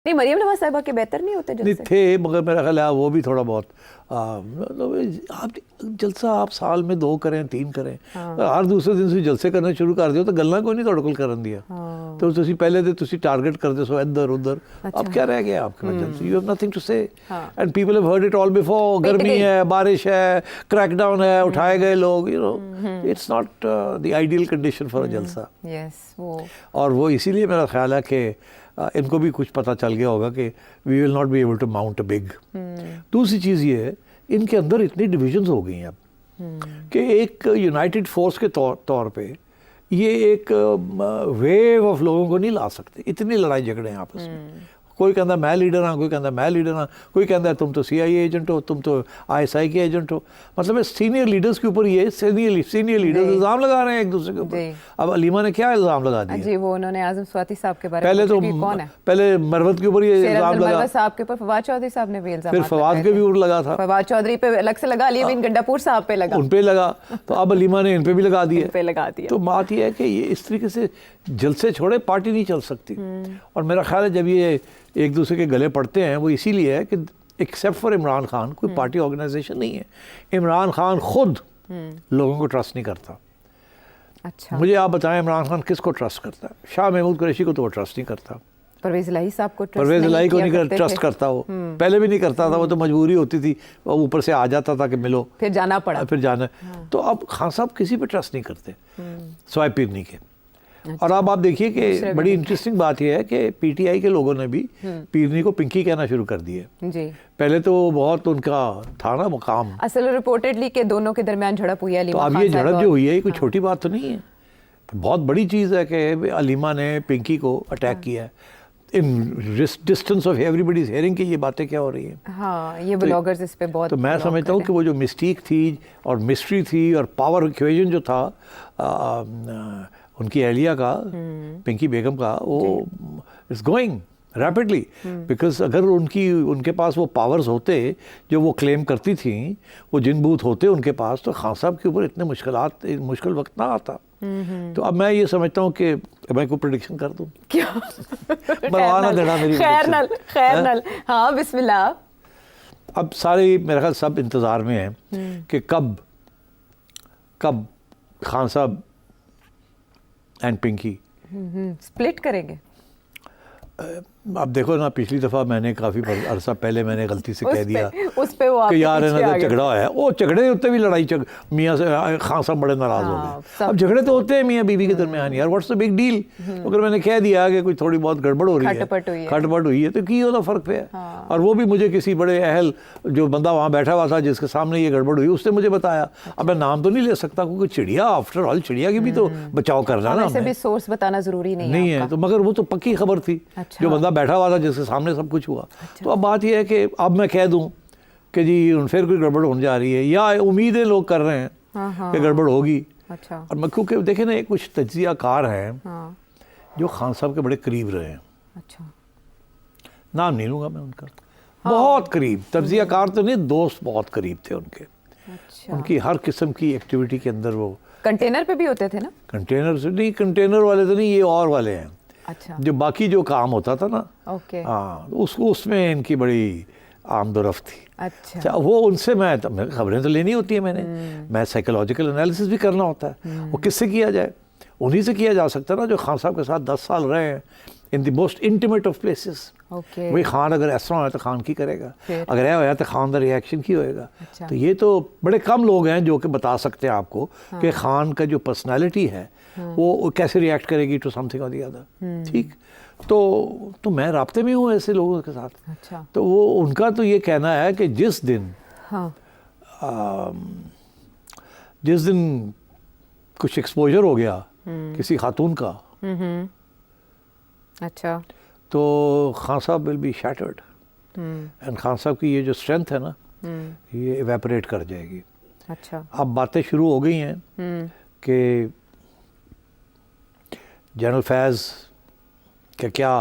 نہیں مریم نواز صاحبہ کے بہتر نہیں ہوتے جلسے؟ تھے مگر میرا خیال ہے وہ بھی تھوڑا بہت آپ جلسہ آپ سال میں 2 کریں 3 کریں، ہر دوسرے دن سے جلسے کرنا شروع کر دیو تو گلنا کوئی نہیں تھوڑے کول کرن دیا، تو تسی پہلے تو تسی ٹارگٹ کرتے سو ادھر ادھر، اب کیا رہ گیا آپ کے پاس جلسے؟ یو ہیو نتھنگ ٹو سے and people have heard it all before. گرمی ہے، بارش ہے، کریک ڈاؤن ہے، اٹھائے گئے لوگ، you know it's not the ideal condition for a جلسہ. اور وہ اسی لیے میرا خیال ہے کہ ان کو بھی کچھ پتہ چل گیا ہوگا کہ we will not be able to mount a big. دوسری چیز یہ ہے ان کے اندر اتنی ڈویژنز ہو گئی ہیں اب کہ ایک یونائٹڈ فورس کے طور پہ یہ ایک ویو آف لوگوں کو نہیں لا سکتے. اتنی لڑائی جھگڑے ہیں آپس میں، کوئی کہتا ہے میں لیڈر ہاں، کوئی کہتا ہے میں لیڈر ہاں، کوئی کہتا ہے تم تو CIA ایجنٹ ہو، تم تو ISI کے ایجنٹ ہو. مطلب سینئر لیڈرز کے اوپر یہ سینئر لیڈرز الزام لگا رہے ہیں ایک دوسرے کے اوپر. اب علیمہ نے کیا الزام لگا دیا؟ جی وہ انہوں نے اعظم سواتی صاحب کے بارے میں کون ہے؟ پہلے مروت کے اوپر یہ الزام لگا، مروت صاحب کے اوپر فواد چودھری صاحب نے بھی الزام، پھر فواد کے بھی اوپر لگا تھا، فواد چودھری پہ الگ سے لگا، علی بن گنڈا پور صاحب پہ لگا، ان پہ لگا، تو اب علیمہ نے ان پہ بھی لگا دیا. تو بات یہ ہے کہ یہ اس طریقے سے جلسے چھوڑے پارٹی نہیں چل سکتی. اور میرا خیال ہے جب یہ ایک دوسرے کے گلے پڑتے ہیں وہ اسی لیے ہے کہ ایکسیپٹ فار عمران خان کوئی پارٹی آرگنائزیشن نہیں ہے. عمران خان خود لوگوں کو ٹرسٹ نہیں کرتا. اچھا مجھے آپ بتائیں عمران خان کس کو ٹرسٹ کرتا ہے؟ شاہ محمود قریشی کو تو وہ ٹرسٹ نہیں کرتا. پرویز الہی صاحب کو پرویز الہی کو نہیں ٹرسٹ کرتا، وہ پہلے بھی نہیں کرتا تھا، وہ تو مجبوری ہوتی تھی، وہ اوپر سے آ جاتا تھا کہ ملو، پھر جانا پڑا، پھر جانا. تو اب خان صاحب کسی پہ ٹرسٹ نہیں کرتے سوائے پیرنی کے. اور اب آپ دیکھیے کہ بڑی انٹرسٹنگ بات یہ ہے کہ PTI کے لوگوں نے بھی پیرنی کو پنکی کہنا شروع کر دیا. جی پہلے تو بہت ان کا تھا نا مقام، اصل رپورٹڈلی کہ دونوں کے درمیان جھڑپ ہوئی ہے. تو اب یہ جھڑپ جو ہوئی ہے یہ کوئی چھوٹی بات تو نہیں ہے، بہت بڑی چیز ہے کہ علیمہ نے پنکی کو اٹیک کیا ہے in distance of everybody is hearing کہ یہ باتیں کیا ہو رہی ہیں. ہاں یہ بلاگرز اس پہ بہت، تو میں سمجھتا ہوں کہ وہ جو مسٹیک تھی اور مسٹری تھی اور پاور ایکویژن جو تھا ان کی اہلیہ کا، پنکی بیگم کا، وہ اٹس گوئنگ ریپڈلی. بیکاز اگر ان کے پاس وہ پاورز ہوتے جو وہ کلیم کرتی تھیں، وہ جن بوت ہوتے ان کے پاس، تو خان صاحب کے اوپر اتنے مشکل وقت نہ آتا. تو اب میں یہ سمجھتا ہوں کہ میں کوئی پریڈکشن کر دوں کیا؟ مروانا دینا میری خیر نل. ہاں بسم اللہ. اب سارے میرے خیال سب انتظار میں ہیں کہ کب خان صاحب اینڈ پنکی سپلٹ کریں گے. اب دیکھو نا، پچھلی دفعہ میں نے کافی عرصہ پہلے میں نے غلطی سے کہہ دیا اس پہ وہ کہ یار انہوں نے جھگڑا ہوا ہے، وہ جھگڑے ہوتے بھی لڑائی میاں سے خان صاحب بڑے ناراض ہو گئے. اب جھگڑے تو ہوتے ہیں میاں بیوی کے درمیان، یار واٹس دا بگ ڈیل. اگر میں نے کہہ دیا کہ کوئی تھوڑی بہت گڑبڑ ہو رہی ہے، کھٹ پٹ ہوئی ہے، تو کی ہوتا فرق پہ ہے. اور وہ بھی مجھے کسی بڑے اہل جو بندہ وہاں بیٹھا ہوا تھا جس کے سامنے یہ گڑبڑ ہوئی، اس نے مجھے بتایا. اب میں نام تو نہیں لے سکتا کیونکہ چڑیا آفٹر آل چڑیا کی بھی تو بچاؤ کرنا نا، ویسے بھی سورس بتانا ضروری نہیں ہے. تو مگر وہ تو پکی خبر تھی، جو بندہ بیٹھا ہوا تھا جس کے سامنے سب کچھ ہوا. تو اب بات یہ ہے کہ اب میں کہہ دوں کہ جی پھر کوئی گڑبڑ ہونے جا رہی ہے، یا امیدیں لوگ کر رہے ہیں کہ گڑبڑ ہوگی. اور میں کیونکہ دیکھیں نا کچھ تجزیہ کار ہیں جو خان صاحب کے بڑے قریب رہے ہیں، نام نہیں لوں گا میں ان کا، بہت قریب تجزیہ کار تو نہیں، دوست بہت قریب تھے ان کے. ان کی ہر قسم کی ایکٹیویٹی کے اندر وہ کنٹینر پہ بھی ہوتے تھے نا. کنٹینر سے نہیں، کنٹینر والے تو نہیں، یہ اور والے ہیں جو باقی جو کام ہوتا تھا نا، ہاں اس میں ان کی بڑی آمد و رفت تھی. اچھا وہ ان سے میں خبریں تو لینی ہوتی ہیں، میں سائیکولوجیکل انالیسس بھی کرنا ہوتا ہے. وہ کس سے کیا جائے؟ انہی سے کیا جا سکتا ہے نا جو خان صاحب کے ساتھ 10 سال رہے ہیں in the most intimate of places. وہی خان اگر اس طرح ہوا تو خان کی کرے گا، اگر یہ ہوا تو خان دا ریئیکشن کی ہوئے گا. تو یہ تو بڑے کم لوگ ہیں جو کہ بتا سکتے ہیں آپ کو کہ خان کا جو پرسنالٹی ہے وہ کیسے ریئیکٹ کرے گی ٹو سم تھنگ اور دی ادر. ٹھیک، تو میں رابطے میں ہوں ایسے لوگوں کے ساتھ. تو وہ ان کا تو یہ کہنا ہے کہ جس دن کچھ ایکسپوجر ہو گیا کسی خاتون کا، اچھا، تو خان صاحب will be shattered. And Khan صاحب کی یہ جو اسٹرینتھ ہے نا یہ ایویپوریٹ کر جائے گی. اچھا اب باتیں شروع ہو گئی ہیں کہ جنرل فیض کا کیا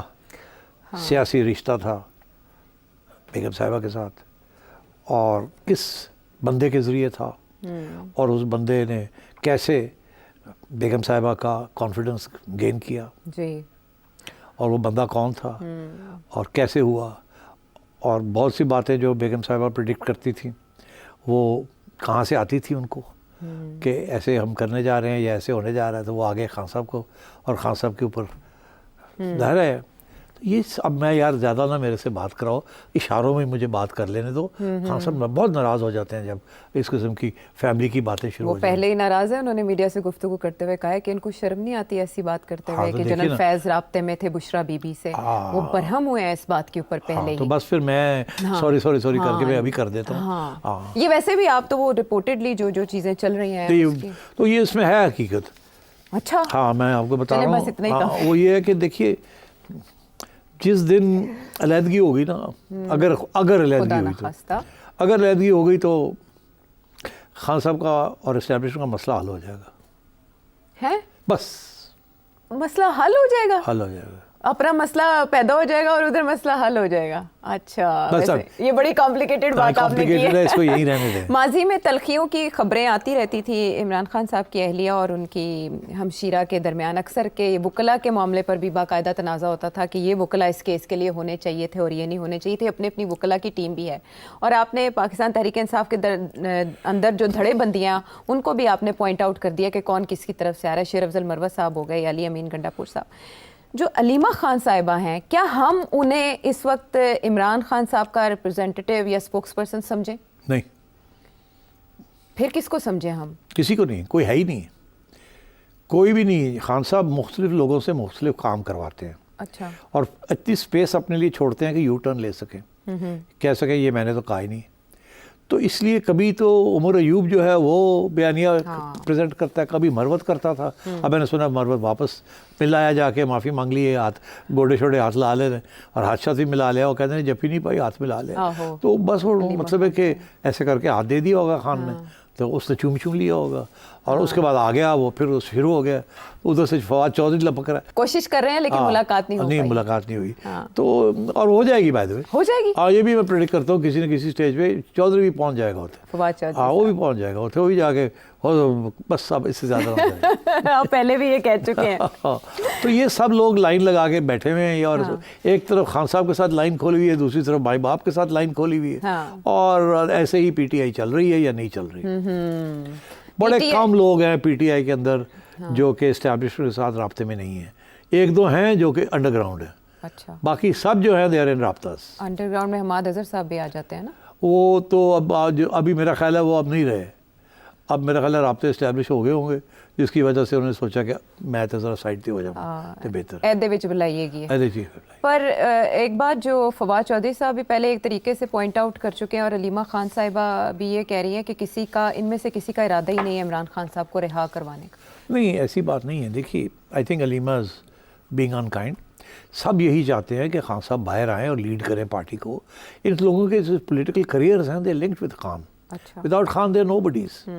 سیاسی رشتہ تھا بیگم صاحبہ کے ساتھ اور کس بندے کے ذریعے تھا، اور اس بندے نے کیسے بیگم صاحبہ کا کانفیڈنس گین کیا. جی. اور وہ بندہ کون تھا اور کیسے ہوا، اور بہت سی باتیں جو بیگم صاحبہ پریڈکٹ کرتی تھیں وہ کہاں سے آتی تھی ان کو، کہ ایسے ہم کرنے جا رہے ہیں یا ایسے ہونے جا رہا ہے، تو وہ آگے خان صاحب کو اور خان صاحب کے اوپر ظاہر ہے. تو یہ اب میں یار زیادہ نہ میرے سے بات کراؤ، اشاروں میں مجھے بات کر لینے دو. خان صاحب بہت ناراض ہو جاتے ہیں جب اس قسم کی فیملی کی باتیں شروع وہ ہو جائیں. پہلے ہی ناراض ہے، انہوں نے میڈیا سے گفتگو کرتے ہوئے کہا ہے کہ ان کو شرم نہیں آتی ایسی بات کرتے ہوئے کہ جنرل فیض رابطے میں تھے بشرا بی بی سے، وہ برہم ہوئے ہیں اس بات کے اوپر پہلے ہی. تو بس پھر میں سوری کر کے میں ابھی کر دیتا ہوں. یہ ویسے بھی آپ تو وہ رپورٹڈلی جو چیزیں چل رہی ہیں تو یہ اس میں ہے حقیقت. اچھا ہاں میں آپ کو بتا رہا ہوں، وہ یہ ہے کہ دیکھیے جس دن علیحدگی ہوگی نا، اگر علیحدگی ہو گئی تو خان صاحب کا اور اسٹیبلشمنٹ کا مسئلہ حل ہو جائے گا. ہے بس مسئلہ حل ہو جائے گا، حل ہو جائے گا، اپنا مسئلہ پیدا ہو جائے گا اور ادھر مسئلہ حل ہو جائے گا. اچھا یہ بڑی کمپلیکیٹڈ بات آپ نے کی ہے. اس کو یہی رہنے دیں. ماضی میں تلخیوں کی خبریں آتی رہتی تھی عمران خان صاحب کی اہلیہ اور ان کی ہمشیرہ کے درمیان، اکثر کے وکلاء کے معاملے پر بھی باقاعدہ تنازع ہوتا تھا کہ یہ وکلاء اس کیس کے لیے ہونے چاہیے تھے اور یہ نہیں ہونے چاہیے تھے. اپنی وکلاء کی ٹیم بھی ہے، اور آپ نے پاکستان تحریک انصاف کے اندر جو دھڑے بندیاں ان کو بھی آپ نے پوائنٹ آؤٹ کر دیا کہ کون کس کی طرف سے آ رہا ہے. شیر افضل مروت صاحب ہو گئے، علی امین گنڈا پور صاحب. جو علیمہ خان صاحبہ ہیں، کیا ہم انہیں اس وقت عمران خان صاحب کا ریپرزینٹیٹیو یا اسپوکس پرسن سمجھیں؟ نہیں. پھر کس کو سمجھیں ہم؟ کسی کو نہیں، کوئی ہے ہی نہیں، کوئی بھی نہیں. خان صاحب مختلف لوگوں سے مختلف کام کرواتے ہیں. اچھا. اور اتنی سپیس اپنے لیے چھوڑتے ہیں کہ یو ٹرن لے سکیں، کہہ سکیں یہ میں نے تو کہا ہی نہیں. تو اس لیے کبھی تو عمر ایوب جو ہے وہ بیانیہ پریزنٹ کرتا ہے، کبھی مروت کرتا تھا. اب میں نے سنا مروت واپس مل آیا، جا کے معافی مانگ لی ہے، ہاتھ گوڑے شوڑے ہاتھ لا لے، اور ہاتھ بھی ملا لیا. وہ کہتے ہیں جب ہی نہیں پائی ہاتھ ملا لیا. تو بس وہ مطلب ہے کہ ایسے کر کے ہاتھ دے دیا ہوگا خان نے، تو اس نے چوم لیا ہوگا، اور اس کے بعد آ گیا وہ، پھر شروع ہو گیا. ادھر سے فواد چودھری لپک رہا ہے، کوشش کر رہے ہیں لیکن ملاقات نہیں ہو پائی. ملاقات نہیں ہوئی. تو اور ہو جائے گی، بائی دی وے ہو جائے گی. یہ بھی میں پریڈکٹ کرتا ہوں کسی نہ کسی سٹیج پہ چودھری بھی پہنچ جائے گا ہوتے. فواد چودھری وہ بھی پہنچ جائے گا ہوتے، وہ بھی جا کے بس اب اس سے زیادہ نہ جائے. آپ پہلے بھی یہ کہہ چکے ہیں. تو یہ سب لوگ لائن لگا کے بیٹھے ہوئے ہیں، اور ایک طرف خان صاحب کے ساتھ لائن کھولی ہوئی ہے، دوسری طرف بھائی باپ کے ساتھ لائن کھولی ہوئی ہے، اور ایسے ہی پی ٹی آئی چل رہی ہے یا نہیں چل رہی. بڑے کم لوگ ہیں پی ٹی آئی کے اندر جو کہ اسٹیبلشمنٹ کے ساتھ رابطے میں نہیں ہیں. ایک دو ہیں جو کہ انڈر گراؤنڈ ہیں. اچھا. باقی سب جو ہیں دے آر ان رابطاس. انڈر گراؤنڈ میں حماد اظہر صاحب بھی آ جاتے ہیں نا. وہ تو ابھی میرا خیال ہے وہ اب نہیں رہے. اب میرا خیال ہے رابطے اسٹیبلش ہو گئے ہوں گے، جس کی وجہ سے انہوں نے سوچا کہ میں تو ذرا سائڈ تے ہو جاؤں تو بہتر ایدے وچ بلائیے گی. پر ایک بات جو فواد چودھری صاحب بھی پہلے ایک طریقے سے پوائنٹ آؤٹ کر چکے ہیں، اور علیمہ خان صاحبہ بھی یہ کہہ رہی ہیں کہ ان میں سے کسی کا ارادہ ہی نہیں ہے عمران خان صاحب کو رہا کروانے کا. نہیں، ایسی بات نہیں ہے. دیکھیے I think Aleema is being unkind. سب یہی چاہتے ہیں کہ خان صاحب باہر آئیں اور لیڈ کریں پارٹی کو. ان لوگوں کے پولیٹیکل کریئرز ہیں، they linked with Khan. Without Khan they are know bodies.